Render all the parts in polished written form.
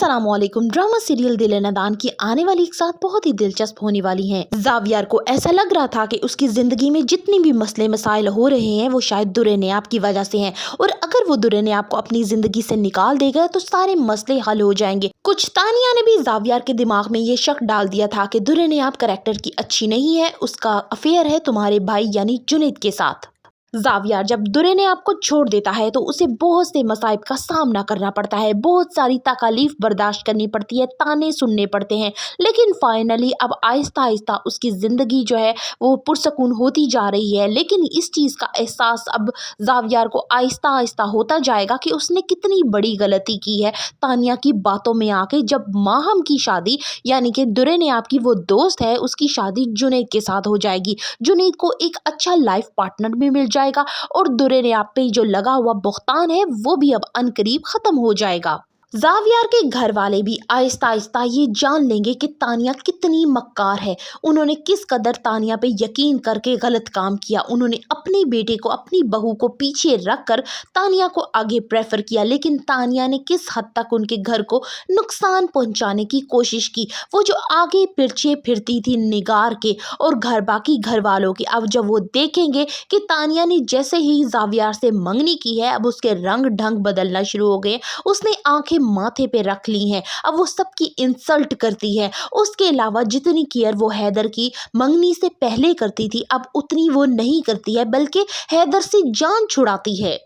अस्सलामुअलैकुम। Drama serial दिल नादान की आने वाली एक साथ बहुत ही दिलचस्प होने वाली हैं। जावियर को ऐसा लग रहा था कि उसकी जिंदगी में जितनी भी मसले मसाइल हो रहे हैं वो शायद दुरेनियाब की वजह से हैं, और अगर वो दुरेनियाब को अपनी जिंदगी से निकाल देगा तो सारे मसले हल हो जाएंगे। कुछ तानिया ने भी जावियर के दिमाग में ये शक डाल दिया था कि दुरेनियाब कैरेक्टर की अच्छी नहीं है, उसका अफेयर है तुम्हारे भाई यानी जुनैद के साथ। जावियर जब दुरेनियाब को छोड़ देता है तो उसे बहुत से मसाइब का सामना करना पड़ता है, बहुत सारी तकालीफ बर्दाश्त करनी पड़ती है, ताने सुनने पड़ते हैं, लेकिन फाइनली अब आहिस्ता आहिस्ता उसकी ज़िंदगी जो है वो पुरसकून होती जा रही है। लेकिन इस चीज़ का एहसास अब जावियर को आहिस्ता आहिस्ता होता जाएगा कि उसने कितनी बड़ी गलती की है तानिया की बातों में आके। जब माहम की शादी यानी कि दुरेनियाब की वो दोस्त है उसकी शादी जुनैद के साथ हो जाएगी, जुनैद को एक अच्छा लाइफ पार्टनर भी मिल जाएगा और दुरेनियाब पे जो लगा हुआ बुख्तान है वो भी अब अनकरीब खत्म हो जाएगा। जावियर के घर वाले भी आहिस्ता आहिस्ता ये जान लेंगे कि तानिया कितनी मक्कार है। उन्होंने किस कदर तानिया पे यकीन करके गलत काम किया। उन्होंने अपने बेटे को, अपनी बहू को पीछे रखकर तानिया को आगे प्रेफर किया, लेकिन तानिया ने किस हद तक उनके घर को नुकसान पहुंचाने की कोशिश की। वो जो आगे पीछे फिरती थी निगार के और बाकी घर वालों की, अब जब वो देखेंगे कि तानिया ने जैसे ही जावियर से मंगनी की है अब उसके रंग ढंग बदलना शुरू हो गए, उसने आंखें माथे पे रख ली हैं, अब वो सबकी इंसल्ट करती है। उसके अलावा जितनी केयर वो हैदर की मंगनी से पहले करती थी अब उतनी वो नहीं करती है, बल्कि हैदर से जान छुड़ाती है।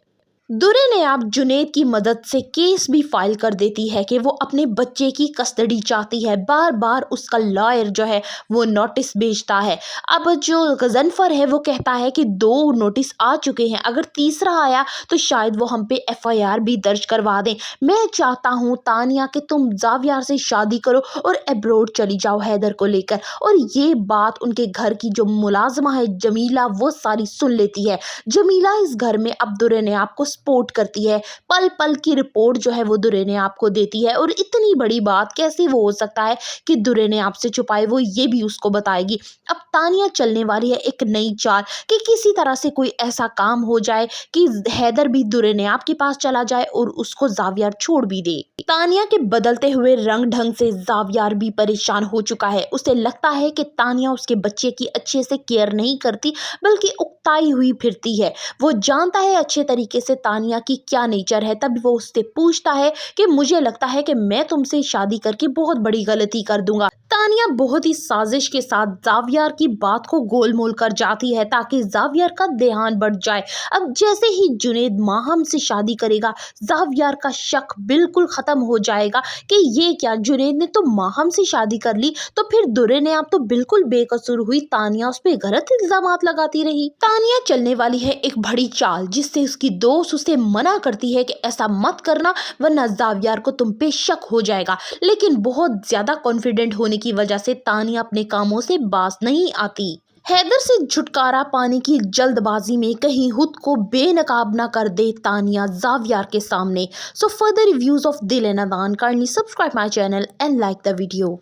दुरेनियाब जुनैद की मदद से केस भी फाइल कर देती है कि वो अपने बच्चे की कस्टडी चाहती है। बार बार उसका लॉयर जो है वो नोटिस भेजता है। अब जो गजनफर है वो कहता है कि 2 नोटिस आ चुके हैं, अगर तीसरा आया तो शायद वो हम पे FIR भी दर्ज करवा दें। मैं चाहता हूँ तानिया कि तुम जावियर से शादी करो और अब्रोड चली जाओ हैदर को लेकर। और ये बात उनके घर की जो मुलाजमा है जमीला वो सारी सुन लेती है। जमीला इस घर में अब दुरेनियाब को सपोर्ट करती है, पल पल की रिपोर्ट जो है वो दुरेनियाब को देती है, और इतनी बड़ी बात कैसे वो हो सकता है कि दुरेनियाब से छुपाए, वो ये भी उसको बताएगी। अब तानिया चलने वाली है एक नई चाल कि किसी तरह से कोई ऐसा काम हो जाए कि हैदर भी दुरेनियाब के पास चला जाए और उसको जावियर छोड़ भी दे। तानिया के बदलते हुए रंग ढंग से जावियर भी परेशान हो चुका है। उसे लगता है कि तानिया उसके बच्चे की अच्छे से केयर नहीं करती बल्कि उकताई हुई फिरती है। वो जानता है अच्छे तरीके से तानिया की क्या नेचर है, तब वो उससे पूछता है कि मुझे लगता है कि मैं तुमसे शादी करके बहुत बड़ी गलती कर दूंगा। तानिया बहुत ही साजिश के साथ जावियर की बात को गोलमोल कर जाती है ताकि जावियर का ध्यान बढ़ जाए। अब जैसे ही जुनैद माहम से शादी करेगा जावियर का शक बिल्कुल खत्म हो जाएगा कि ये क्या, जुनैद ने तो माहम से शादी कर ली तो फिर दुरेनियाब तो बिल्कुल बेकसूर हुई, तानिया उस पर गलत इल्जामात लगाती रही। तानिया चलने वाली है एक बड़ी चाल जिससे उसकी दोस्त उसे मना करती है कि ऐसा मत करना वरना जावियर को तुम पे शक हो जाएगा, लेकिन बहुत ज्यादा कॉन्फिडेंट होने की वजह से तानिया अपने कामों से बाज नहीं आती। हैदर से छुटकारा पाने की जल्दबाजी में कहीं खुद को बेनकाब ना कर दे तानिया जावियर के सामने। सो फर्दर रिव्यूज ऑफ दिल नादान, kindly subscribe my channel and like the video.